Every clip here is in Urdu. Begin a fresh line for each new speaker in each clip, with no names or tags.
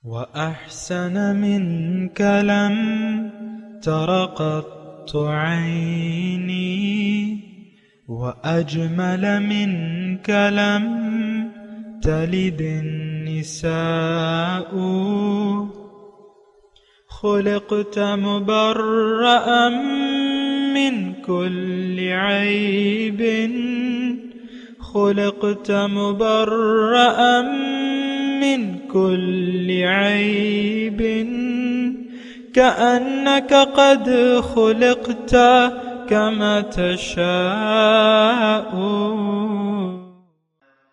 وأحسن منك لم تر قط عيني وأجمل منك لم تلد النساء خلقت مبرأ من كل عيب خلقت مبرأ من كل عيب كأنك قد خلقت كما تشاء.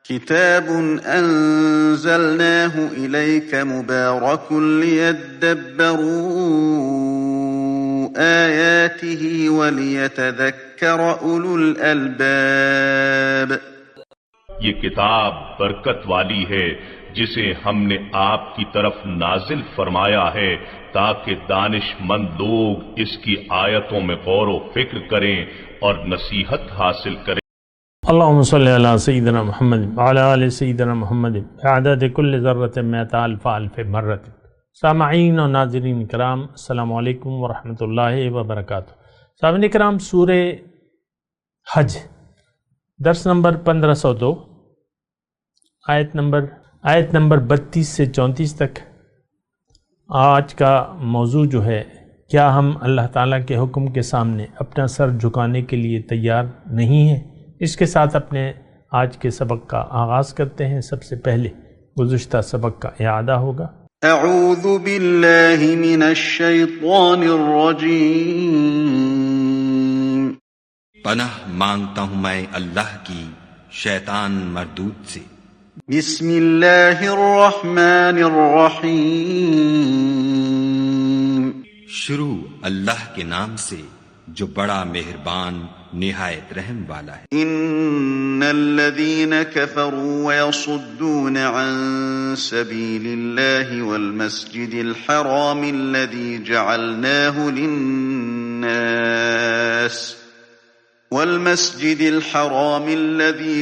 كتاب أنزلناه إليك مبارك ليدبروا آياته وليتذكر أولو الألباب.
یہ کتاب برکت والی ہے جسے ہم نے آپ کی طرف نازل فرمایا ہے تاکہ دانش مند لوگ اس کی آیتوں میں غور و فکر کریں اور نصیحت حاصل کریں.
اللہم صلی علی سیدنا محمد وعلی آل سیدنا محمد بعدد کل ذرۃ مئۃ الف الف مرۃ. سامعین و ناظرین کرام، السلام علیکم ورحمۃ اللہ وبرکاتہ. سامعین کرام، سورہ حج درس نمبر 1502 آیت نمبر 32 سے 34 تک. آج کا موضوع جو ہے، کیا ہم اللہ تعالیٰ کے حکم کے سامنے اپنا سر جھکانے کے لیے تیار نہیں ہیں؟ اس کے ساتھ اپنے آج کے سبق کا آغاز کرتے ہیں. سب سے پہلے گزشتہ سبق کا اعادہ ہوگا.
اعوذ باللہ من الشیطان الرجیم.
پناہ مانگتا ہوں میں اللہ کی شیطان مردود سے.
بسم اللہ الرحمن الرحیم.
شروع اللہ کے نام سے جو بڑا مہربان نہایت رحم والا ہے.
ان الذين كفروا ويصدون عن سبيل الله والمسجد الحرام الذي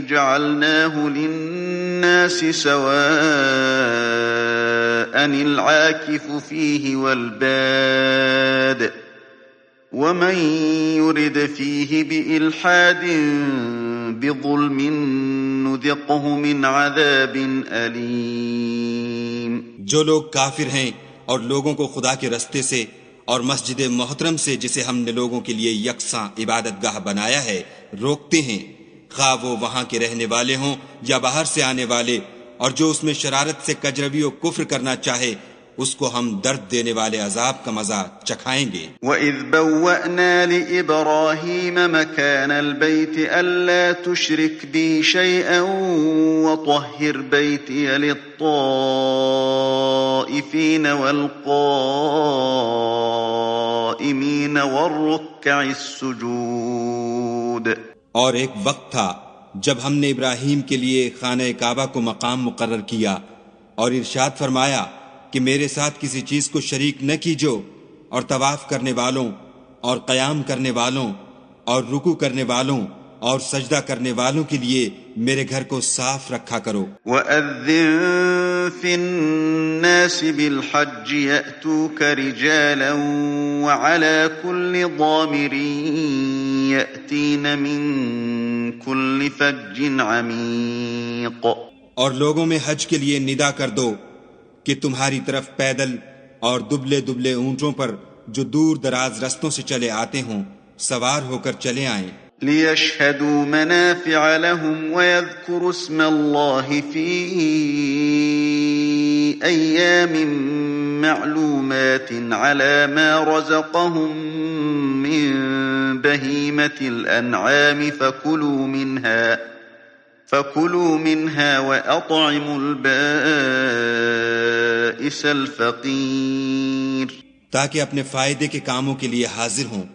جعلناه للناس سواء العاكف فيه والباد ومن يرد فيه بإلحاد بظلم نذقه من عذاب أليم.
جو لوگ کافر ہیں اور لوگوں کو خدا کے رستے سے اور مسجد محترم سے جسے ہم نے لوگوں کے لیے یکساں عبادت گاہ بنایا ہے روکتے ہیں، خواہ وہ وہاں کے رہنے والے ہوں یا باہر سے آنے والے، اور جو اس میں شرارت سے کجروی و کفر کرنا چاہے اس کو ہم درد دینے والے عذاب کا مزہ چکھائیں گے.
وَإِذْ بَوَّأْنَا لِإِبْرَاهِيمَ مَكَانَ الْبَيْتِ أَلَّا تُشْرِكْ بِي شَيْئًا وَطَهِّرْ بَيْتِيَ لِلطَّائِفِينَ وَالْقَائِمِينَ وَالرُّكَّعِ السُّجُودِ.
اور ایک وقت تھا جب ہم نے ابراہیم کے لیے خانہ کعبہ کو مقام مقرر کیا اور ارشاد فرمایا کہ میرے ساتھ کسی چیز کو شریک نہ کیجو، اور طواف کرنے والوں اور قیام کرنے والوں اور رکوع کرنے والوں اور سجدہ کرنے والوں کے لیے میرے گھر کو صاف رکھا کرو.
وَأَذِّن فِي النَّاسِ بِالْحَجِّ يَأْتُوكَ رِجَالًا وَعَلَى كُلِّ ضَامِرٍ يَأْتِينَ مِن كُلِّ فَجٍّ عَمِيقٍ.
اور لوگوں میں حج کے لیے ندا کر دو کہ تمہاری طرف پیدل اور دبلے دبلے اونٹوں پر جو دور دراز رستوں سے چلے آتے ہوں سوار ہو کر چلے آئیں.
لِيَشْهَدُوا مَنَافِعَ لَهُمْ وَيَذْكُرُوا اسْمَ اللَّهِ فِي أَيَّامٍ مَّعْلُومَاتٍ عَلَى مَا رَزَقَهُم مِّن بَهِيمَةِ الْأَنْعَامِ فَكُلُوا مِنْهَا وَأَطْعِمُوا الْبَائِسَ الْفَقِيرَ.
تاکہ اپنے فائدے کے کاموں کے لیے حاضر ہوں،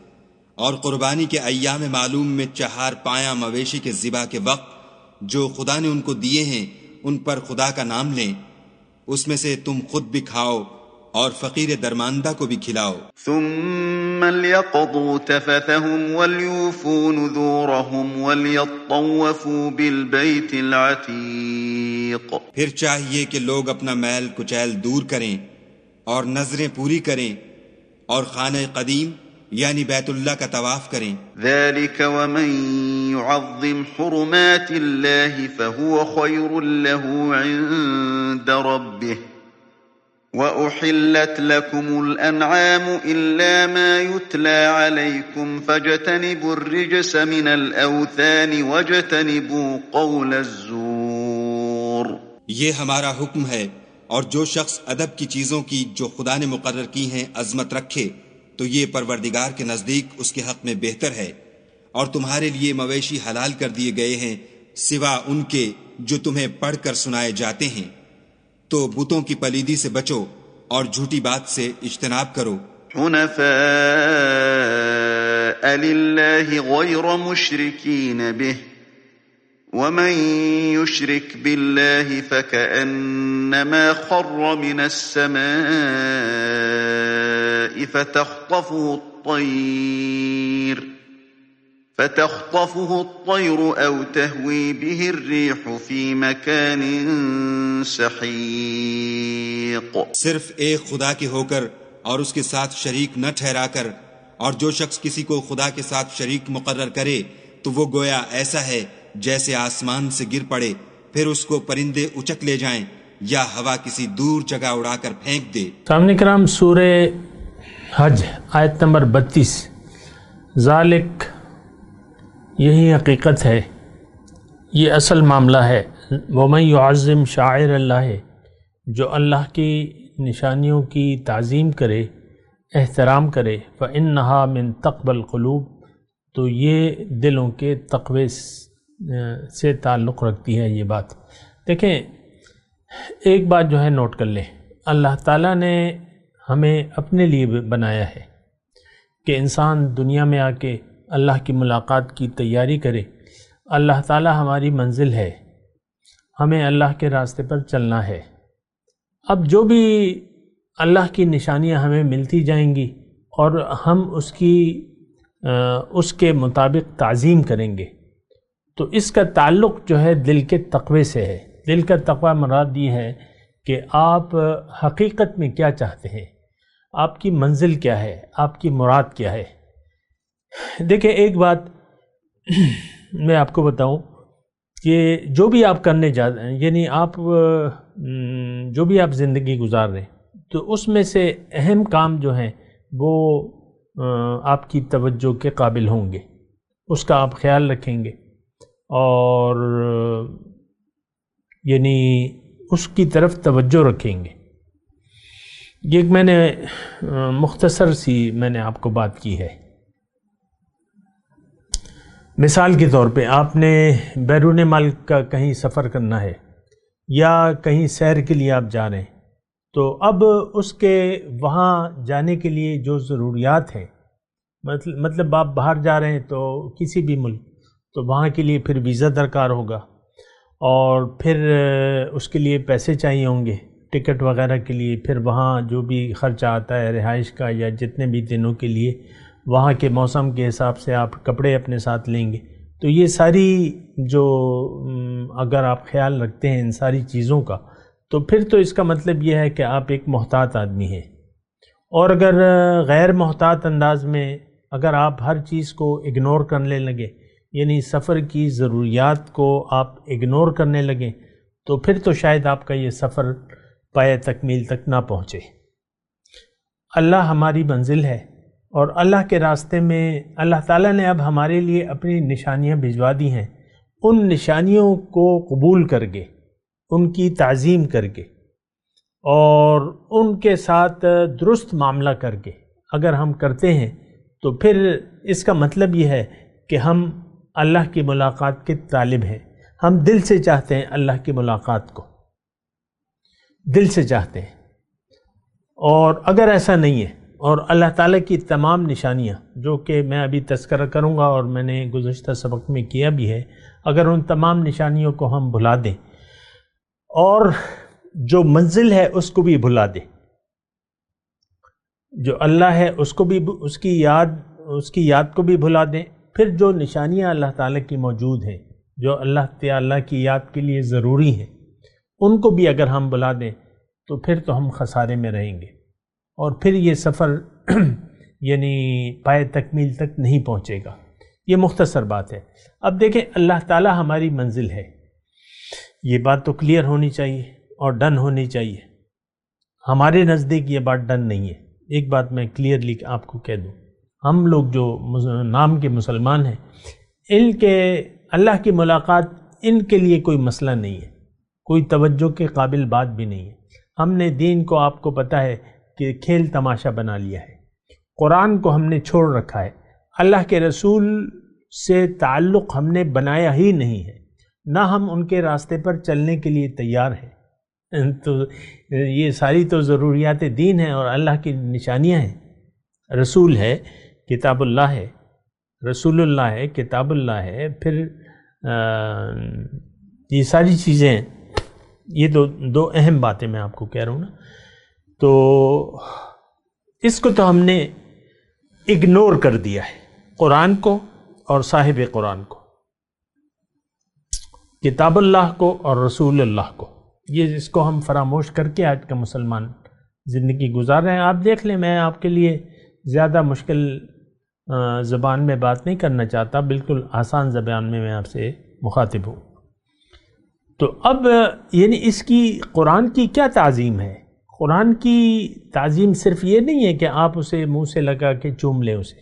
اور قربانی کے ایام معلوم میں 4 پایہ مویشی کے ذبح کے وقت جو خدا نے ان کو دیے ہیں ان پر خدا کا نام لیں. اس میں سے تم خود بھی کھاؤ اور فقیر درماندہ کو بھی کھلاؤ.
ثم ليقضوا تفثهم وليوفوا نذورهم وليطوفوا بالبيت العتيق.
پھر چاہیے کہ لوگ اپنا میل کچیل دور کریں اور نظریں پوری کریں اور خانہ قدیم یعنی بیت اللہ کا طواف کریں.
ذلك ومن يعظم حرمات الله فهو خير له عند ربه وأحلت لكم الأنعام إلا ما يتلى عليكم فاجتنبوا الرجس من الأوثان واجتنبوا قول الزور.
یہ ہمارا حکم ہے، اور جو شخص ادب کی چیزوں کی جو خدا نے مقرر کی ہیں عظمت رکھے تو یہ پروردگار کے نزدیک اس کے حق میں بہتر ہے، اور تمہارے لیے مویشی حلال کر دیے گئے ہیں سوا ان کے جو تمہیں پڑھ کر سنائے جاتے ہیں، تو بتوں کی پلیدی سے بچو اور جھوٹی بات سے اجتناب کرو.
حنفاء لله غير مشركين به ومن يشرك بالله فكأنما خر من السماء فتخطفه الطير أو تهوي به الريح في مكان سحيق.
صرف ایک خدا کے ہو کر اور اس کے ساتھ شریک نہ ٹھہرا کر، اور جو شخص کسی کو خدا کے ساتھ شریک مقرر کرے تو وہ گویا ایسا ہے جیسے آسمان سے گر پڑے پھر اس کو پرندے اچک لے جائیں یا ہوا کسی دور جگہ اڑا کر پھینک دے.
سامنے کرام سورہ حج آیت نمبر 32. ذالک، یہی حقیقت ہے، یہ اصل معاملہ ہے. وَمَن يُعَظِّمْ شَعَائِرَ اللَّهِ، جو اللہ کی نشانیوں کی تعظیم کرے، احترام کرے، فَإِنَّهَا مِن تَقْوَى الْقُلُوبِ، تو یہ دلوں کے تقوی سے تعلق رکھتی ہے. یہ بات دیکھیں، ایک بات جو ہے نوٹ کر لیں، اللہ تعالیٰ نے ہمیں اپنے لیے بنایا ہے کہ انسان دنیا میں آ کے اللہ کی ملاقات کی تیاری کرے. اللہ تعالیٰ ہماری منزل ہے، ہمیں اللہ کے راستے پر چلنا ہے. اب جو بھی اللہ کی نشانیاں ہمیں ملتی جائیں گی اور ہم اس کے مطابق تعظیم کریں گے، تو اس کا تعلق جو ہے دل کے تقوی سے ہے. دل کا تقوی مراد یہ ہے کہ آپ حقیقت میں کیا چاہتے ہیں، آپ کی منزل کیا ہے، آپ کی مراد کیا ہے. دیکھیں، ایک بات میں آپ کو بتاؤں کہ جو بھی آپ کرنے جا رہے ہیں، یعنی آپ جو بھی آپ زندگی گزار رہے ہیں، تو اس میں سے اہم کام جو ہیں وہ آپ کی توجہ کے قابل ہوں گے، اس کا آپ خیال رکھیں گے اور یعنی اس کی طرف توجہ رکھیں گے. یہ ایک میں نے مختصر سی میں نے آپ کو بات کی ہے. مثال کے طور پہ آپ نے بیرون ملک کا کہیں سفر کرنا ہے یا کہیں سیر کے لیے آپ جا رہے ہیں، تو اب اس کے وہاں جانے کے لیے جو ضروریات ہیں، مطلب آپ باہر جا رہے ہیں تو کسی بھی ملک، تو وہاں کے لیے پھر ویزا درکار ہوگا اور پھر اس کے لیے پیسے چاہیے ہوں گے ٹکٹ وغیرہ کے لیے، پھر وہاں جو بھی خرچہ آتا ہے رہائش کا یا جتنے بھی دنوں کے لیے، وہاں کے موسم کے حساب سے آپ کپڑے اپنے ساتھ لیں گے. تو یہ ساری جو اگر آپ خیال رکھتے ہیں ان ساری چیزوں کا، تو پھر تو اس کا مطلب یہ ہے کہ آپ ایک محتاط آدمی ہیں. اور اگر غیر محتاط انداز میں اگر آپ ہر چیز کو اگنور کرنے لگے، یعنی سفر کی ضروریات کو آپ اگنور کرنے لگیں، تو پھر تو شاید آپ کا یہ سفر پائے تکمیل تک نہ پہنچے. اللہ ہماری منزل ہے، اور اللہ کے راستے میں اللہ تعالیٰ نے اب ہمارے لیے اپنی نشانیاں بھجوا دی ہیں. ان نشانیوں کو قبول کر کے، ان کی تعظیم کر کے اور ان کے ساتھ درست معاملہ کر کے اگر ہم کرتے ہیں، تو پھر اس کا مطلب یہ ہے کہ ہم اللہ کی ملاقات کے طالب ہیں. ہم دل سے چاہتے ہیں اللہ کی ملاقات کو، دل سے چاہتے ہیں. اور اگر ایسا نہیں ہے اور اللہ تعالیٰ کی تمام نشانیاں جو کہ میں ابھی تذکرہ کروں گا اور میں نے گزشتہ سبق میں کیا بھی ہے، اگر ان تمام نشانیوں کو ہم بھلا دیں اور جو منزل ہے اس کو بھی بھلا دیں، جو اللہ ہے اس کو بھی اس کی یاد کو بھی بھلا دیں، پھر جو نشانیاں اللہ تعالیٰ کی موجود ہیں جو اللہ تعالیٰ کی یاد کے لیے ضروری ہیں ان کو بھی اگر ہم بھلا دیں تو پھر تو ہم خسارے میں رہیں گے، اور پھر یہ سفر یعنی پائے تکمیل تک نہیں پہنچے گا۔ یہ مختصر بات ہے۔ اب دیکھیں اللہ تعالیٰ ہماری منزل ہے، یہ بات تو کلیئر ہونی چاہیے اور ڈن ہونی چاہیے۔ ہمارے نزدیک یہ بات ڈن نہیں ہے۔ ایک بات میں کلیئرلی آپ کو کہہ دوں، ہم لوگ جو نام کے مسلمان ہیں، ان کے اللہ کی ملاقات ان کے لیے کوئی مسئلہ نہیں ہے، کوئی توجہ کے قابل بات بھی نہیں ہے۔ ہم نے دین کو آپ کو پتہ ہے کہ کھیل تماشا بنا لیا ہے، قرآن کو ہم نے چھوڑ رکھا ہے، اللہ کے رسول سے تعلق ہم نے بنایا ہی نہیں ہے، نہ ہم ان کے راستے پر چلنے کے لیے تیار ہیں۔ تو یہ ساری تو ضروریات دین ہیں اور اللہ کی نشانیاں ہیں۔ رسول ہے، کتاب اللہ ہے، رسول اللہ ہے، کتاب اللہ ہے، پھر یہ ساری چیزیں ہیں۔ یہ دو اہم باتیں میں آپ کو کہہ رہا ہوں نا، تو اس کو تو ہم نے اگنور کر دیا ہے، قرآن کو اور صاحب قرآن کو، کتاب اللہ کو اور رسول اللہ کو، یہ اس کو ہم فراموش کر کے آج کا مسلمان زندگی گزار رہے ہیں۔ آپ دیکھ لیں، میں آپ کے لیے زیادہ مشکل زبان میں بات نہیں کرنا چاہتا، بالکل آسان زبان میں آپ سے مخاطب ہوں۔ تو اب یعنی اس کی قرآن کی کیا تعظیم ہے؟ قرآن کی تعظیم صرف یہ نہیں ہے کہ آپ اسے منہ سے لگا کے چوم لیں اسے،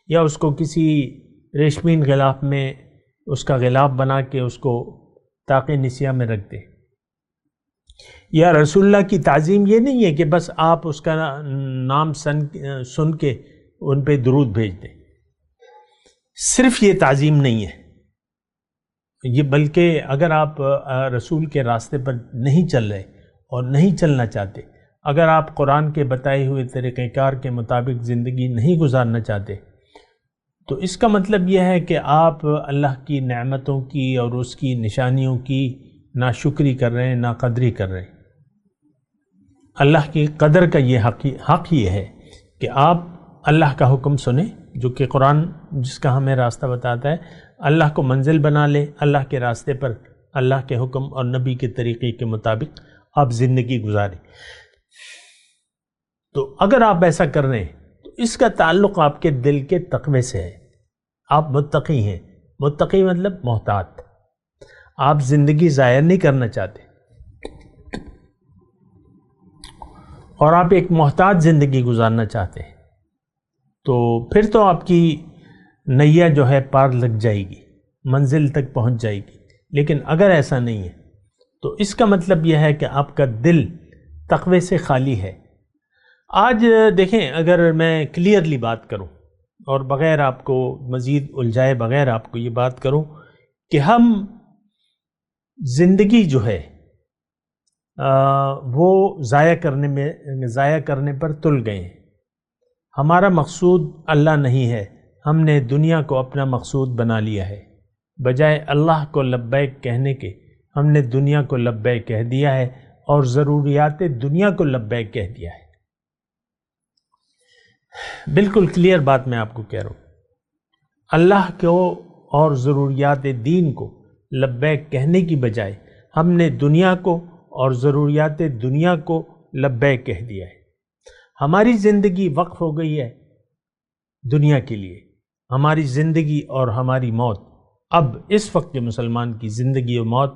یا اس کو کسی ریشمین غلاف میں اس کا غلاف بنا کے اس کو طاق نسیہ میں رکھ دیں، یا رسول اللہ کی تعظیم یہ نہیں ہے کہ بس آپ اس کا نام سن کے ان پہ درود بھیج دیں۔ صرف یہ تعظیم نہیں ہے یہ، بلکہ اگر آپ رسول کے راستے پر نہیں چل رہے اور نہیں چلنا چاہتے، اگر آپ قرآن کے بتائے ہوئے طریقہ کار کے مطابق زندگی نہیں گزارنا چاہتے، تو اس کا مطلب یہ ہے کہ آپ اللہ کی نعمتوں کی اور اس کی نشانیوں کی ناشکری کر رہے ہیں، ناقدری کر رہے ہیں۔ اللہ کی قدر کا یہ حق یہ ہے کہ آپ اللہ کا حکم سنیں، جو کہ قرآن جس کا ہمیں راستہ بتاتا ہے، اللہ کو منزل بنا لیں، اللہ کے راستے پر اللہ کے حکم اور نبی کے طریقے کے مطابق آپ زندگی گزاریں۔ تو اگر آپ ایسا کر رہے ہیں تو اس کا تعلق آپ کے دل کے تقوی سے ہے۔ آپ متقی ہیں، متقی مطلب محتاط، آپ زندگی ضائع نہیں کرنا چاہتے، اور آپ ایک محتاط زندگی گزارنا چاہتے ہیں، تو پھر تو آپ کی نیا جو ہے پار لگ جائے گی، منزل تک پہنچ جائے گی۔ لیکن اگر ایسا نہیں ہے تو اس کا مطلب یہ ہے کہ آپ کا دل تقوی سے خالی ہے۔ آج دیکھیں، اگر میں کلیئرلی بات کروں اور بغیر آپ کو مزید الجھائے بغیر آپ کو یہ بات کروں کہ ہم زندگی جو ہے وہ ضائع کرنے پر تل گئے ہیں۔ ہمارا مقصود اللہ نہیں ہے، ہم نے دنیا کو اپنا مقصود بنا لیا ہے۔ بجائے اللہ کو لبیک کہنے کے ہم نے دنیا کو لبیک کہہ دیا ہے، اور ضروریات دنیا کو لبیک کہہ دیا ہے۔ بالکل کلیئر بات میں آپ کو کہہ رہا ہوں، اللہ کو اور ضروریات دین کو لبیک کہنے کی بجائے ہم نے دنیا کو اور ضروریات دنیا کو لبیک کہہ دیا ہے۔ ہماری زندگی وقف ہو گئی ہے دنیا کے لیے، ہماری زندگی اور ہماری موت اب اس وقت کے مسلمان کی زندگی و موت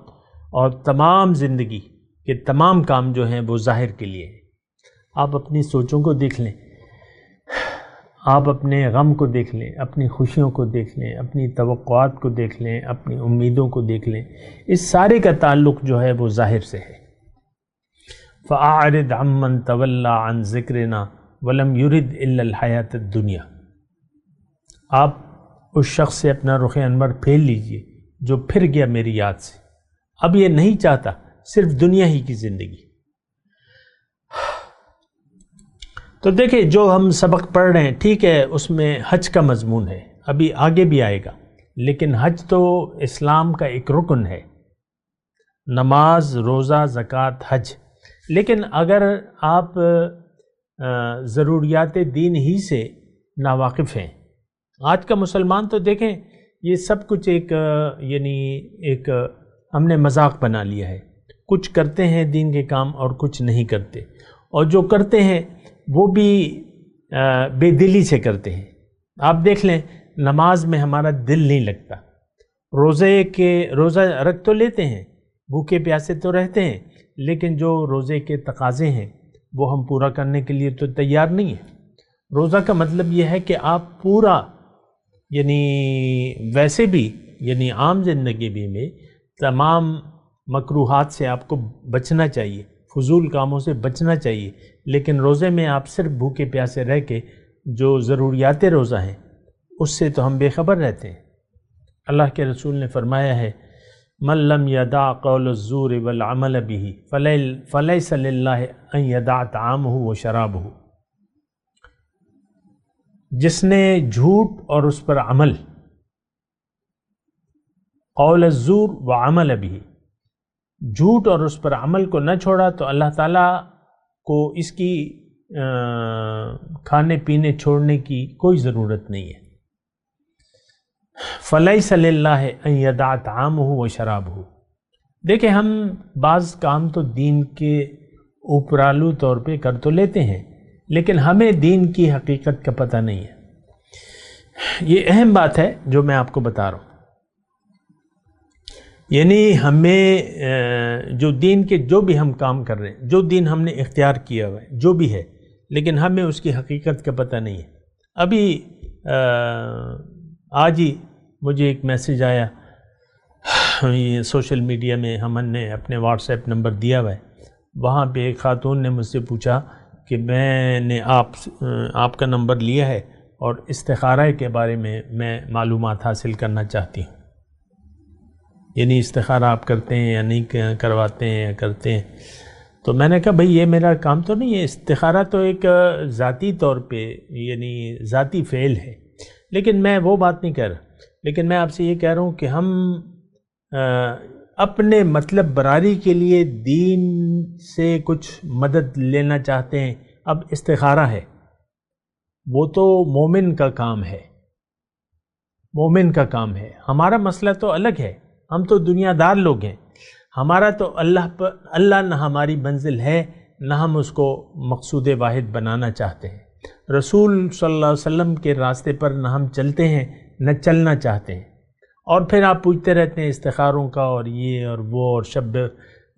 اور تمام زندگی کے تمام کام جو ہیں وہ ظاہر کے لیے ہیں۔ آپ اپنی سوچوں کو دیکھ لیں، آپ اپنے غم کو دیکھ لیں، اپنی خوشیوں کو دیکھ لیں، اپنی توقعات کو دیکھ لیں، اپنی امیدوں کو دیکھ لیں، اس سارے کا تعلق جو ہے وہ ظاہر سے ہے۔ فَأَعْرِضْ عَمَّنْ تَوَلَّى عَنْ ذِكْرِنَا وَلَمْ يُرِدْ إِلَّا الْحَيَاةَ الدُّنْيَا۔ آپ اس شخص سے اپنا رخ انور پھیر لیجئے جو پھر گیا میری یاد سے، اب یہ نہیں چاہتا صرف دنیا ہی کی زندگی۔ تو دیکھیں، جو ہم سبق پڑھ رہے ہیں ٹھیک ہے، اس میں حج کا مضمون ہے، ابھی آگے بھی آئے گا، لیکن حج تو اسلام کا ایک رکن ہے، نماز، روزہ، زکوٰۃ، حج۔ لیکن اگر آپ ضروریات دین ہی سے ناواقف ہیں۔ آج کا مسلمان تو دیکھیں یہ سب کچھ ایک ہم نے مذاق بنا لیا ہے، کچھ کرتے ہیں دین کے کام اور کچھ نہیں کرتے، اور جو کرتے ہیں وہ بھی بے دلی سے کرتے ہیں۔ آپ دیکھ لیں نماز میں ہمارا دل نہیں لگتا، روزہ رکھ تو لیتے ہیں، بھوکے پیاسے تو رہتے ہیں، لیکن جو روزے کے تقاضے ہیں وہ ہم پورا کرنے کے لیے تو تیار نہیں ہیں۔ روزہ کا مطلب یہ ہے کہ آپ پورا ویسے بھی عام زندگی میں تمام مکروہات سے آپ کو بچنا چاہیے، فضول کاموں سے بچنا چاہیے، لیکن روزے میں آپ صرف بھوکے پیاسے رہ کے جو ضروریات روزہ ہیں اس سے تو ہم بے خبر رہتے ہیں۔ اللہ کے رسول نے فرمایا ہے من لم یدع قول الزور والعمل به فلیس للہ ان یدع طعامہ وشرابہ، جس نے جھوٹ اور اس پر عمل، قول الزور وعمل به، جھوٹ اور اس پر عمل کو نہ چھوڑا تو اللہ تعالیٰ کو اس کی کھانے پینے چھوڑنے کی کوئی ضرورت نہیں ہے۔ فلیس للہ ان یدع طعامہ وشرابہ۔ دیکھیں ہم بعض کام تو دین کے اوپرالو طور پہ کر تو لیتے ہیں، لیکن ہمیں دین کی حقیقت کا پتہ نہیں ہے۔ یہ اہم بات ہے جو میں آپ کو بتا رہا ہوں، ہمیں جو دین کے جو بھی ہم کام کر رہے ہیں، جو دین ہم نے اختیار کیا ہوا ہے، جو بھی ہے، لیکن ہمیں اس کی حقیقت کا پتہ نہیں ہے۔ ابھی آج ہی مجھے ایک میسیج آیا، یہ سوشل میڈیا میں ہم نے اپنے واٹس ایپ نمبر دیا ہوا ہے، وہاں پہ ایک خاتون نے مجھ سے پوچھا کہ میں نے آپ کا نمبر لیا ہے اور استخارہ کے بارے میں معلومات حاصل کرنا چاہتی ہوں، استخارہ آپ کرتے ہیں یا نہیں کرواتے ہیں یا کرتے ہیں۔ تو میں نے کہا بھئی یہ میرا کام تو نہیں ہے، استخارہ تو ایک ذاتی طور پہ ذاتی فعل ہے، لیکن میں وہ بات نہیں کہہ رہا، لیکن میں آپ سے یہ کہہ رہا ہوں کہ ہم اپنے مطلب براری کے لیے دین سے کچھ مدد لینا چاہتے ہیں۔ اب استخارہ ہے وہ تو مومن کا کام ہے، مومن کا کام ہے، ہمارا مسئلہ تو الگ ہے، ہم تو دنیا دار لوگ ہیں، ہمارا تو اللہ نہ ہماری منزل ہے، نہ ہم اس کو مقصود واحد بنانا چاہتے ہیں۔ رسول صلی اللہ علیہ وسلم کے راستے پر نہ ہم چلتے ہیں نہ چلنا چاہتے ہیں، اور پھر آپ پوچھتے رہتے ہیں استخاروں کا اور یہ اور وہ اور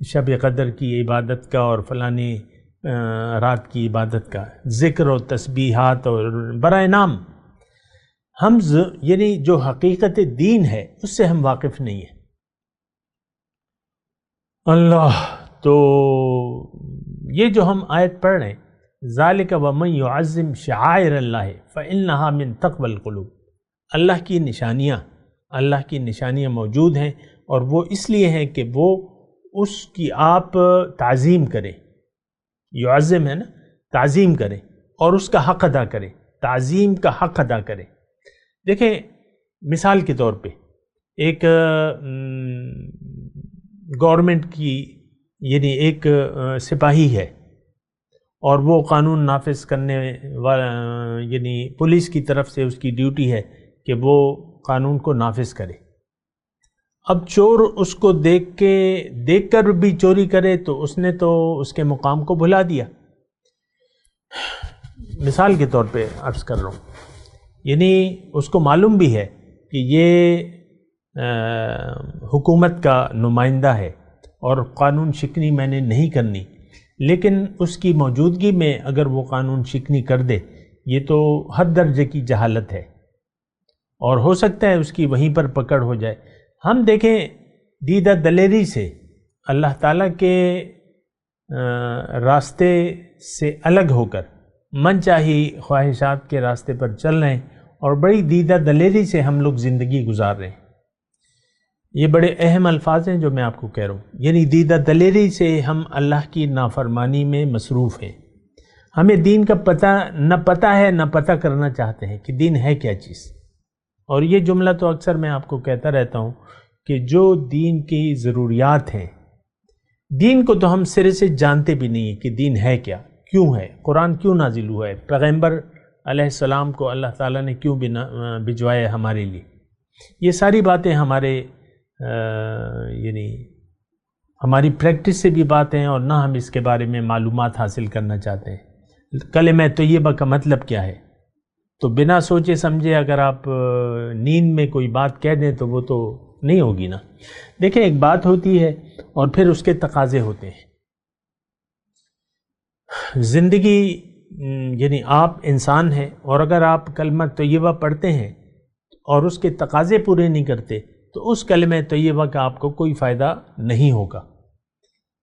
شب قدر کی عبادت کا اور فلانی رات کی عبادت کا، ذکر و تسبیحات اور برائے نام، ہم جو حقیقت دین ہے اس سے ہم واقف نہیں ہیں۔ اللہ، تو یہ جو ہم آیت پڑھ رہے ہیں، ذالک ومن یعظم شعائر اللہ فانہا من تقوی القلوب، اللہ کی نشانیاں موجود ہیں، اور وہ اس لیے ہیں کہ وہ اس کی آپ تعظیم کریں، یعظم ہے نا، تعظیم کریں اور اس کا حق ادا کریں، تعظیم کا حق ادا کریں۔ دیکھیں مثال کے طور پہ ایک گورنمنٹ کی ایک سپاہی ہے اور وہ قانون نافذ کرنے والا پولیس کی طرف سے اس کی ڈیوٹی ہے کہ وہ قانون کو نافذ کرے۔ اب چور اس کو دیکھ کر بھی چوری کرے تو اس نے تو اس کے مقام کو بھلا دیا۔ مثال کے طور پہ عرض کر رہا ہوں، اس کو معلوم بھی ہے کہ یہ حکومت کا نمائندہ ہے اور قانون شکنی میں نے نہیں کرنی، لیکن اس کی موجودگی میں اگر وہ قانون شکنی کر دے یہ تو ہر درجے کی جہالت ہے، اور ہو سکتا ہے اس کی وہیں پر پکڑ ہو جائے۔ ہم دیکھیں دیدہ دلیری سے اللہ تعالیٰ کے راستے سے الگ ہو کر من چاہی خواہشات کے راستے پر چل رہے ہیں، اور بڑی دیدہ دلیری سے ہم لوگ زندگی گزار رہے ہیں۔ یہ بڑے اہم الفاظ ہیں جو میں آپ کو کہہ رہا ہوں، دیدہ دلیری سے ہم اللہ کی نافرمانی میں مصروف ہیں۔ ہمیں دین کا نہ پتہ ہے نہ پتہ کرنا چاہتے ہیں کہ دین ہے کیا چیز۔ اور یہ جملہ تو اکثر میں آپ کو کہتا رہتا ہوں کہ جو دین کی ضروریات ہیں، دین کو تو ہم سرے سے جانتے بھی نہیں ہیں کہ دین ہے کیا، کیوں ہے، قرآن کیوں نازل ہوا ہے، پیغمبر علیہ السلام کو اللہ تعالیٰ نے کیوں بھجوایا ہمارے لیے. یہ ساری باتیں ہمارے یعنی ہماری پریکٹس سے بھی بات ہیں، اور نہ ہم اس کے بارے میں معلومات حاصل کرنا چاہتے ہیں. کلمہ طیبہ کا مطلب کیا ہے؟ تو بنا سوچے سمجھے اگر آپ نیند میں کوئی بات کہہ دیں تو وہ تو نہیں ہوگی نا. دیکھیں ایک بات ہوتی ہے اور پھر اس کے تقاضے ہوتے ہیں. زندگی یعنی آپ انسان ہیں، اور اگر آپ کلمہ طیبہ پڑھتے ہیں اور اس کے تقاضے پورے نہیں کرتے تو اس کلمہ طیبہ کا آپ کو کوئی فائدہ نہیں ہوگا.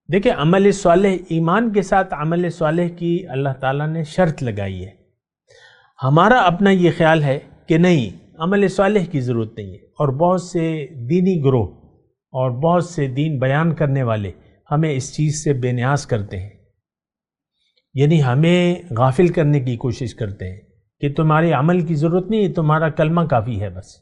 دیکھیں عمل صالح، ایمان کے ساتھ عمل صالح کی اللہ تعالیٰ نے شرط لگائی ہے. ہمارا اپنا یہ خیال ہے کہ نہیں، عمل صالح کی ضرورت نہیں ہے، اور بہت سے دینی گروہ اور بہت سے دین بیان کرنے والے ہمیں اس چیز سے بے نیاز کرتے ہیں، یعنی ہمیں غافل کرنے کی کوشش کرتے ہیں کہ تمہارے عمل کی ضرورت نہیں ہے، تمہارا کلمہ کافی ہے بس.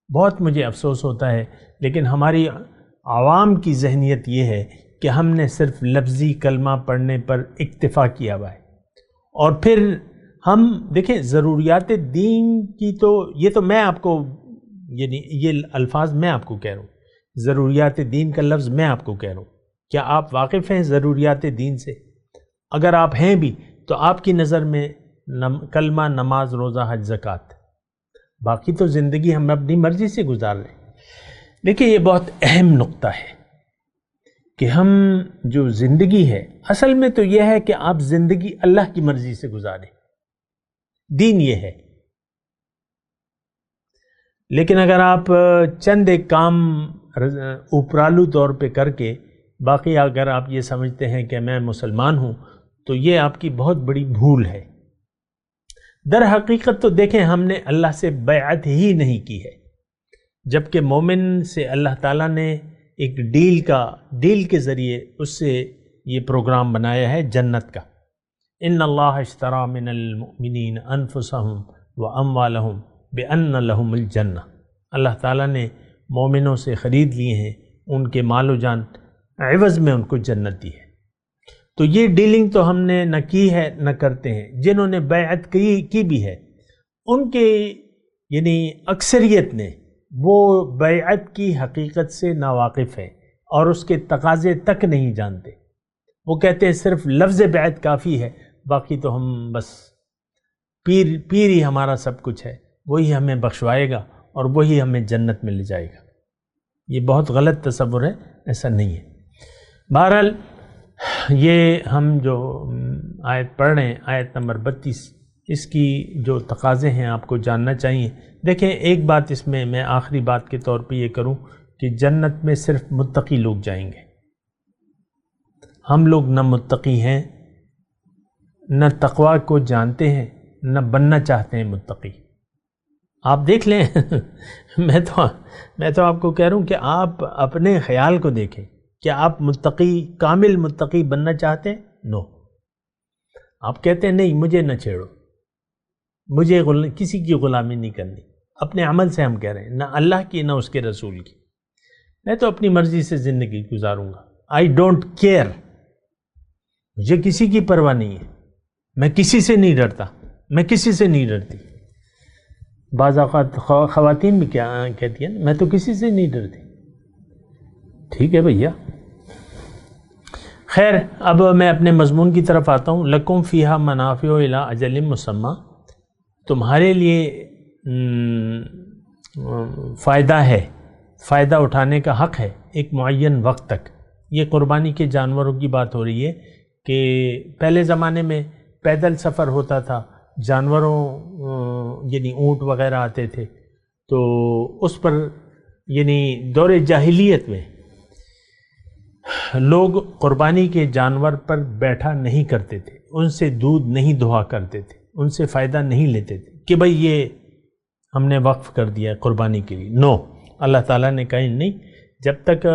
بہت مجھے افسوس ہوتا ہے، لیکن ہماری عوام کی ذہنیت یہ ہے کہ ہم نے صرف لفظی کلمہ پڑھنے پر اکتفا کیا ہوا ہے. اور پھر ہم دیکھیں ضروریات دین کی تو یہ تو میں آپ کو یعنی یہ الفاظ میں آپ کو کہہ رہا ہوں، ضروریات دین کا لفظ میں آپ کو کہہ رہا ہوں. کیا آپ واقف ہیں ضروریات دین سے؟ اگر آپ ہیں بھی تو آپ کی نظر میں کلمہ، نماز، روزہ، حج، زکوٰۃ، باقی تو زندگی ہم اپنی مرضی سے گزار رہے ہیں. دیکھیں یہ بہت اہم نقطہ ہے کہ ہم جو زندگی ہے اصل میں تو یہ ہے کہ آپ زندگی اللہ کی مرضی سے گزاریں. دین یہ ہے. لیکن اگر آپ چند ایک کام اوپرالو طور پہ کر کے باقی اگر آپ یہ سمجھتے ہیں کہ میں مسلمان ہوں تو یہ آپ کی بہت بڑی بھول ہے. در حقیقت تو دیکھیں ہم نے اللہ سے بیعت ہی نہیں کی ہے، جبکہ مومن سے اللہ تعالیٰ نے ایک ڈیل کے ذریعے اس سے یہ پروگرام بنایا ہے جنت کا. ان اللہ اشترى من المؤمنین انفسهم واموالهم بان لهم الجنہ. اللہ تعالیٰ نے مومنوں سے خرید لیے ہیں ان کے مال و جان، عوض میں ان کو جنت دی ہے. تو یہ ڈیلنگ تو ہم نے نہ کی ہے نہ کرتے ہیں. جنہوں نے بیعت کی بھی ہے ان کے یعنی اکثریت نے وہ بیعت کی حقیقت سے ناواقف ہے اور اس کے تقاضے تک نہیں جانتے. وہ کہتے ہیں صرف لفظ بیعت کافی ہے، باقی تو ہم بس پیر ہی ہمارا سب کچھ ہے، وہی ہمیں بخشوائے گا اور وہی ہمیں جنت میں لے جائے گا. یہ بہت غلط تصور ہے، ایسا نہیں ہے. بہرحال یہ ہم جو آیت پڑھ رہے ہیں، آیت نمبر 32، اس کی جو تقاضے ہیں آپ کو جاننا چاہیے. دیکھیں ایک بات اس میں آخری بات کے طور پہ یہ کروں کہ جنت میں صرف متقی لوگ جائیں گے. ہم لوگ نہ متقی ہیں، نہ تقوی کو جانتے ہیں، نہ بننا چاہتے ہیں متقی. آپ دیکھ لیں میں تو آپ کو کہہ رہا ہوں کہ آپ اپنے خیال کو دیکھیں. کیا آپ متقی، کامل متقی بننا چاہتے ہیں؟ نو. آپ کہتے ہیں نہیں مجھے نہ چھیڑو، مجھے کسی کی غلامی نہیں کرنی. اپنے عمل سے ہم کہہ رہے ہیں، نہ اللہ کی نہ اس کے رسول کی. میں تو اپنی مرضی سے زندگی گزاروں گا. آئی ڈونٹ کیئر، مجھے کسی کی پرواہ نہیں ہے. میں کسی سے نہیں ڈرتا، میں کسی سے نہیں ڈرتی. بعض اوقات خواتین بھی کیا کہتی ہیں، میں تو کسی سے نہیں ڈرتی. ٹھیک ہے بھیا. خیر اب میں اپنے مضمون کی طرف آتا ہوں. لکم فیہا منافع الی اجل مسمی، تمہارے لیے فائدہ ہے، فائدہ اٹھانے کا حق ہے ایک معین وقت تک. یہ قربانی کے جانوروں کی بات ہو رہی ہے کہ پہلے زمانے میں پیدل سفر ہوتا تھا، جانوروں یعنی اونٹ وغیرہ آتے تھے، تو اس پر یعنی دور جاہلیت میں لوگ قربانی کے جانور پر بیٹھا نہیں کرتے تھے، ان سے دودھ نہیں دہا کرتے تھے، ان سے فائدہ نہیں لیتے تھے کہ بھئی یہ ہم نے وقف کر دیا ہے قربانی کے لیے. نو، اللہ تعالیٰ نے کہا نہیں، جب تک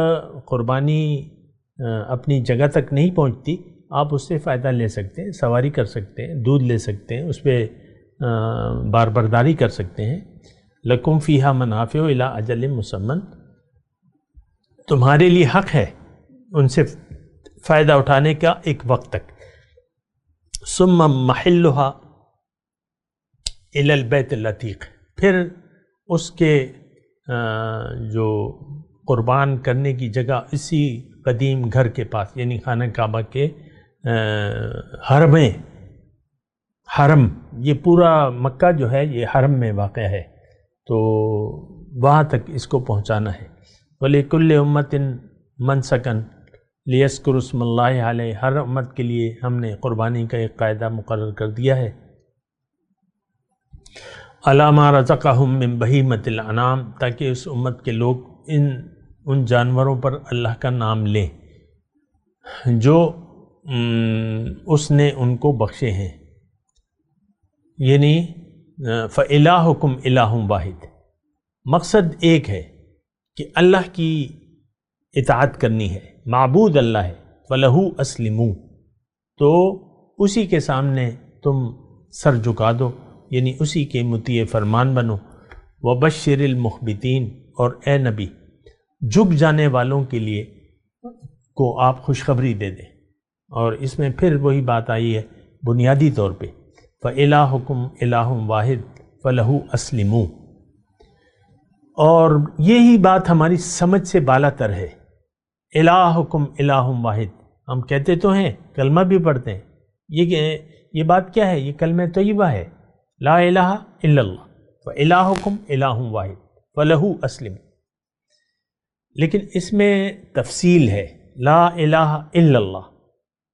قربانی اپنی جگہ تک نہیں پہنچتی آپ اس سے فائدہ لے سکتے ہیں، سواری کر سکتے ہیں، دودھ لے سکتے ہیں، اس پہ باربرداری کر سکتے ہیں. لکم فیہا منافع الی اجل مسمی، تمہارے لیے حق ہے ان سے فائدہ اٹھانے کا ایک وقت تک. ثم محلها الی البیت العتیق، پھر اس کے جو قربان کرنے کی جگہ اسی قدیم گھر کے پاس، یعنی خانہ کعبہ کے حرم، یہ پورا مکہ جو ہے یہ حرم میں واقع ہے، تو وہاں تک اس کو پہنچانا ہے۔ وَلِكُلِّ أُمَّةٍ مَنْسَكًا لِيَذْكُرُوا اسْمَ اللَّهِ عَلَيْهِ، ہر امت کے لیے ہم نے قربانی کا ایک قاعدہ مقرر کر دیا ہے۔ عَلَى مَا رَزَقَهُم مِّن بَهِيمَةِ الْأَنْعَامِ، تاکہ اس امت کے لوگ ان جانوروں پر اللہ کا نام لیں جو اس نے ان کو بخشے ہیں، یعنی فَإِلَٰهُكُمْ إِلَٰهٌ وَاحِدٌ، مقصد ایک ہے کہ اللہ کی اطاعت کرنی ہے، معبود اللہ ہے، فَلَهُ أَسْلِمُوا، تو اسی کے سامنے تم سر جھکا دو، یعنی اسی کے مطیع فرمان بنو۔ وَبَشِّرِ الْمُخْبِتِينَ، اور اے نبی جھک جانے والوں کے لیے کو آپ خوشخبری دے دیں، اور اس میں پھر وہی بات آئی ہے بنیادی طور پہ، فَإِلَٰهُكُمْ إِلَٰهٌ وَاحِدٌ فَلَهُ أَسْلِمُوا، اور یہی بات ہماری سمجھ سے بالا تر ہے۔ الہکم الہ واحد، ہم کہتے تو ہیں، کلمہ بھی پڑھتے ہیں، یہ بات کیا ہے؟ یہ کلمہ طیبہ ہے، لا الہ الا اللہ، فالہکم الہ واحد فلہ اسلم، لیکن اس میں تفصیل ہے، لا الہ الا اللہ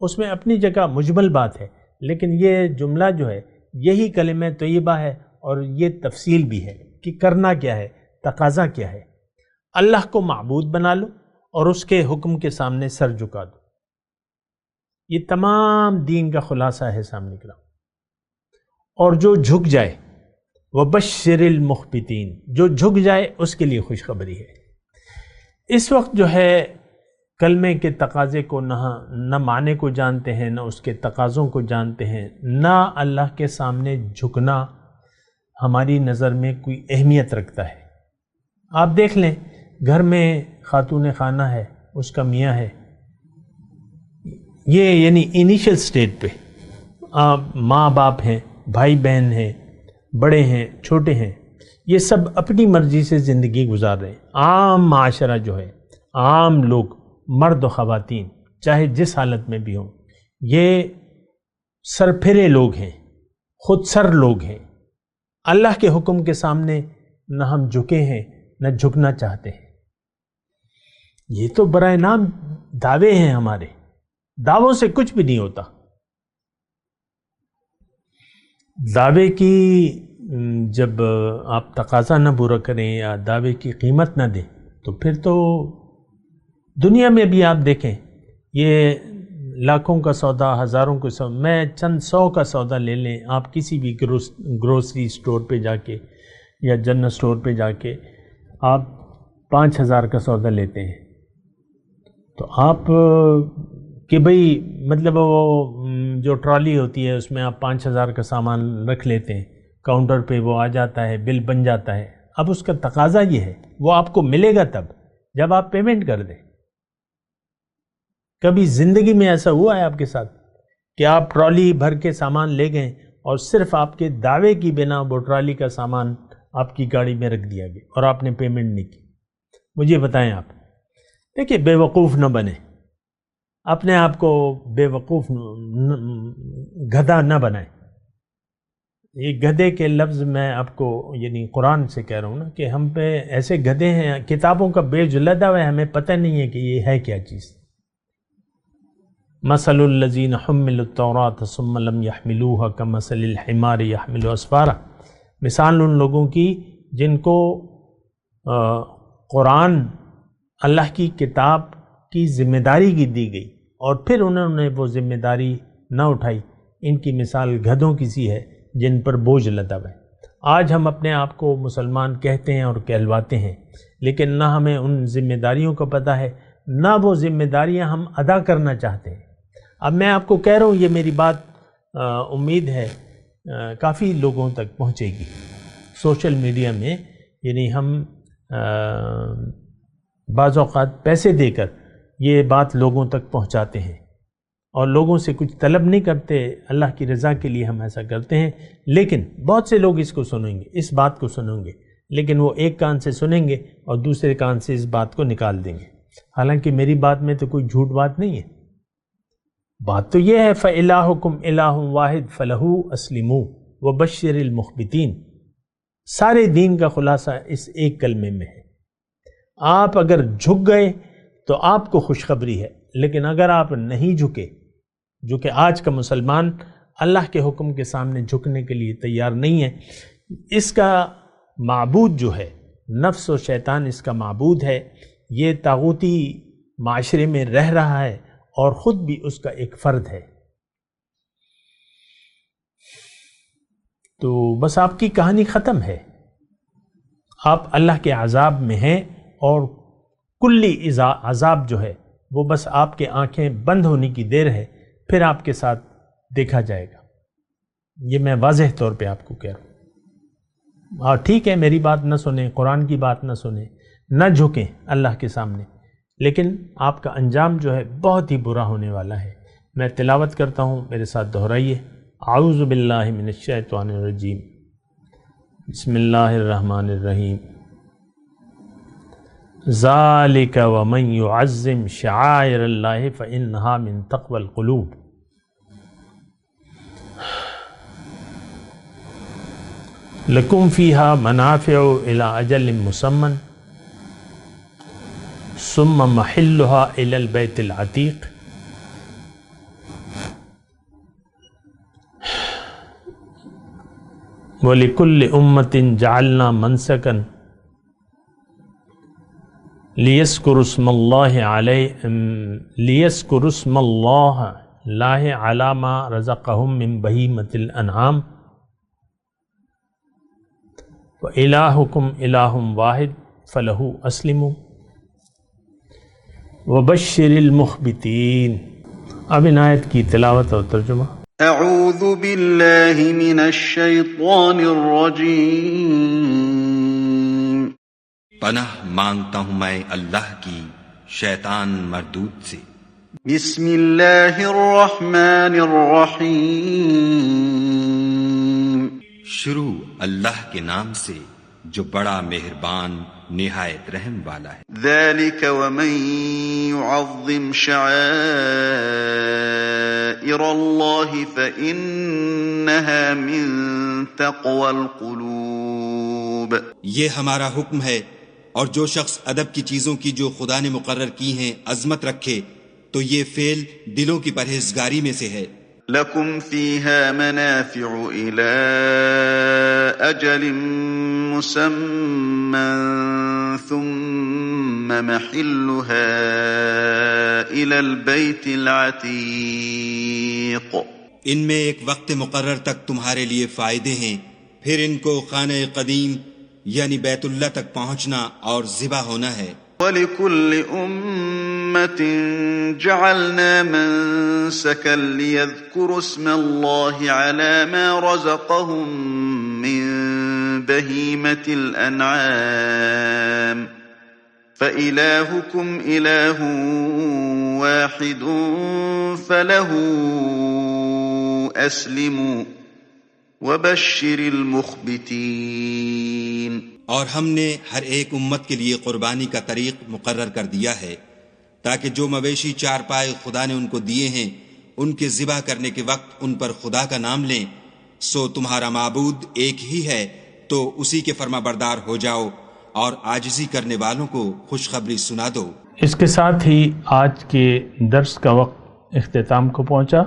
اس میں اپنی جگہ مجمل بات ہے، لیکن یہ جملہ جو ہے یہی کلمہ طیبہ ہے، اور یہ تفصیل بھی ہے کہ کرنا کیا ہے، تقاضا کیا ہے۔ اللہ کو معبود بنا لو اور اس کے حکم کے سامنے سر جھکا دو، یہ تمام دین کا خلاصہ ہے سامنے کرام۔ اور جو جھک جائے، وَبَشِّرِ الْمُخْبِتِينَ، جو جھک جائے اس کے لیے خوشخبری ہے۔ اس وقت جو ہے کلمے کے تقاضے کو نہ معنی کو جانتے ہیں، نہ اس کے تقاضوں کو جانتے ہیں، نہ اللہ کے سامنے جھکنا ہماری نظر میں کوئی اہمیت رکھتا ہے۔ آپ دیکھ لیں، گھر میں خاتون خانہ ہے، اس کا میاں ہے، یہ یعنی انیشل سٹیج پہ ماں باپ ہیں، بھائی بہن ہیں، بڑے ہیں، چھوٹے ہیں، یہ سب اپنی مرضی سے زندگی گزار رہے ہیں۔ عام معاشرہ جو ہے، عام لوگ، مرد و خواتین، چاہے جس حالت میں بھی ہوں، یہ سرپھرے لوگ ہیں، خود سر لوگ ہیں۔ اللہ کے حکم کے سامنے نہ ہم جھکے ہیں، نہ جھکنا چاہتے ہیں۔ یہ تو برائے نام دعوے ہیں ہمارے، دعووں سے کچھ بھی نہیں ہوتا۔ دعوے کی جب آپ تقاضا نہ پورا کریں یا دعوے کی قیمت نہ دیں، تو پھر تو دنیا میں بھی آپ دیکھیں، یہ لاکھوں کا سودا، ہزاروں کا سودا، میں چند سو کا سودا لے لیں، آپ کسی بھی گروسری سٹور پہ جا کے یا جنرل سٹور پہ جا کے آپ 5000 کا سودا لیتے ہیں، تو آپ کہ بھئی مطلب وہ جو ٹرالی ہوتی ہے اس میں آپ 5000 کا سامان رکھ لیتے ہیں، کاؤنٹر پہ وہ آ جاتا ہے، بل بن جاتا ہے۔ اب اس کا تقاضا یہ ہے، وہ آپ کو ملے گا تب جب آپ پیمنٹ کر دیں۔ کبھی زندگی میں ایسا ہوا ہے آپ کے ساتھ کہ آپ ٹرالی بھر کے سامان لے گئے اور صرف آپ کے دعوے کی بنا وہ ٹرالی کا سامان آپ کی گاڑی میں رکھ دیا گیا اور آپ نے پیمنٹ نہیں کی؟ مجھے بتائیں آپ۔ دیکھیے، بے وقوف نہ بنیں، اپنے آپ کو بے وقوف گدھا نہ بنائیں۔ یہ گدھے کے لفظ میں آپ کو یعنی قرآن سے کہہ رہا ہوں نا، کہ ہم پہ ایسے گدھے ہیں، کتابوں کا بیج لدا ہوا ہے، ہمیں پتہ نہیں ہے کہ یہ ہے کیا چیز۔ مثل الذین حملوا التوراۃ ثم لم يحملوها كمثل الحمار يحمل اسفارا، مثال ان لوگوں کی جن کو قرآن اللہ کی کتاب کی ذمہ داری کی دی گئی اور پھر انہوں نے وہ ذمہ داری نہ اٹھائی، ان کی مثال گدھوں کی سی ہے جن پر بوجھ لدا ہوا ہے۔ آج ہم اپنے آپ کو مسلمان کہتے ہیں اور کہلواتے ہیں، لیکن نہ ہمیں ان ذمہ داریوں کا پتہ ہے، نہ وہ ذمہ داریاں ہم ادا کرنا چاہتے ہیں۔ اب میں آپ کو کہہ رہا ہوں، یہ میری بات امید ہے کافی لوگوں تک پہنچے گی سوشل میڈیا میں، یعنی ہم بعض اوقات پیسے دے کر یہ بات لوگوں تک پہنچاتے ہیں اور لوگوں سے کچھ طلب نہیں کرتے، اللہ کی رضا کے لیے ہم ایسا کرتے ہیں. لیکن بہت سے لوگ اس کو سنیں گے، اس بات کو سنیں گے، لیکن وہ ایک کان سے سنیں گے اور دوسرے کان سے اس بات کو نکال دیں گے. حالانکہ میری بات میں تو کوئی جھوٹ بات نہیں ہے. بات تو یہ ہے فَإِلَٰهُكُمْ إِلَٰهٌ وَاحِدٌ فَلَهُ أَسْلِمُوا وَبَشِّرِ الْمُخْبِتِينَ. سارے دین کا خلاصہ اس ایک کلمے میں ہے. آپ اگر جھک گئے تو آپ کو خوشخبری ہے، لیکن اگر آپ نہیں جھکے، جو کہ آج کا مسلمان اللہ کے حکم کے سامنے جھکنے کے لیے تیار نہیں ہے، اس کا معبود جو ہے نفس و شیطان، اس کا معبود ہے، یہ طاغوتی معاشرے میں رہ رہا ہے اور خود بھی اس کا ایک فرد ہے. تو بس آپ کی کہانی ختم ہے. آپ اللہ کے عذاب میں ہیں اور کلی عذاب جو ہے وہ بس آپ کے آنکھیں بند ہونے کی دیر ہے، پھر آپ کے ساتھ دیکھا جائے گا. یہ میں واضح طور پہ آپ کو کہہ رہا ہوں. اور ٹھیک ہے، میری بات نہ سنیں، قرآن کی بات نہ سنیں، نہ جھکیں اللہ کے سامنے، لیکن آپ کا انجام جو ہے بہت ہی برا ہونے والا ہے. میں تلاوت کرتا ہوں، میرے ساتھ دہرائیے. اعوذ باللہ من الشیطان الرجیم، بسم اللہ الرحمن الرحیم. ذالک ومن یعظم شعائر اللہ فإنہا من تقوی القلوب. لکم فیہا منافع الی اجل مسمى ثم محلها الی البیت العتیق. وَلِكُلِّ أُمَّةٍ جَعَلْنَا مَنْسَكًا لِيَذْكُرُوا اسْمَ اللَّهِ عَلَى مَا رَزَقَهُم مِّن بَهِيمَةِ الْأَنْعَامِ وَإِلَٰهُكُمْ إِلَٰهٌ وَاحِدٌ فَلَهُ أَسْلِمُوا وَبَشِّرِ الْمُخْبِتِينَ. اب ان آیت کی تلاوت اور ترجمہ.
اعوذ باللہ من الشیطان الرجیم.
پناہ مانگتا ہوں میں اللہ کی شیطان مردود سے.
بسم اللہ الرحمن الرحیم.
شروع اللہ کے نام سے جو بڑا مہربان نہایت رحم والا ہے.
ذالک ومن يعظم شعائر اللہ فإنها من تقوی القلوب.
یہ ہمارا حکم ہے، اور جو شخص ادب کی چیزوں کی جو خدا نے مقرر کی ہیں عظمت رکھے تو یہ فعل دلوں کی پرہیزگاری میں سے ہے.
لکم فیہا منافع الی اجل مسمى ثم محلها الی البیت العتیق.
ان میں ایک وقت مقرر تک تمہارے لیے فائدے ہیں، پھر ان کو خانہ قدیم یعنی بیت اللہ تک پہنچنا اور ذبح ہونا ہے.
وَلِكُلِّ أُمَّةٍ جَعَلْنَا مَنسَكًا لِيَذْكُرُوا اسْمَ اللَّهِ عَلَى مَا رَزَقَهُم مِّن بَهِيمَةِ الْأَنْعَامِ فَإِلَٰهُكُمْ إِلَٰهٌ وَاحِدٌ فَلَهُ أَسْلِمُوا وَبَشِّرِ الْمُخْبِتِينَ.
اور ہم نے ہر ایک امت کے لیے قربانی کا طریق مقرر کر دیا ہے تاکہ جو مویشی چار پائے خدا نے ان کو دیے ہیں ان کے ذبح کرنے کے وقت ان پر خدا کا نام لیں. سو تمہارا معبود ایک ہی ہے تو اسی کے فرما بردار ہو جاؤ اور عاجزی کرنے والوں کو خوشخبری سنا دو.
اس کے ساتھ ہی آج کے درس کا وقت اختتام کو پہنچا.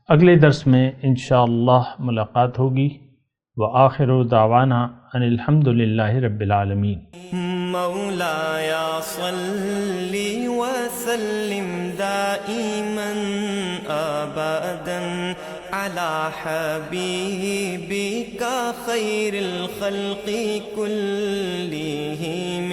اگلے درس میں انشاءاللہ ملاقات ہوگی. وآخر دعوانا ان الحمد للہ رب العالمین.
مولایا صلی وسلم دائما ابدا علی حبیبک خیر الخلق کلہم.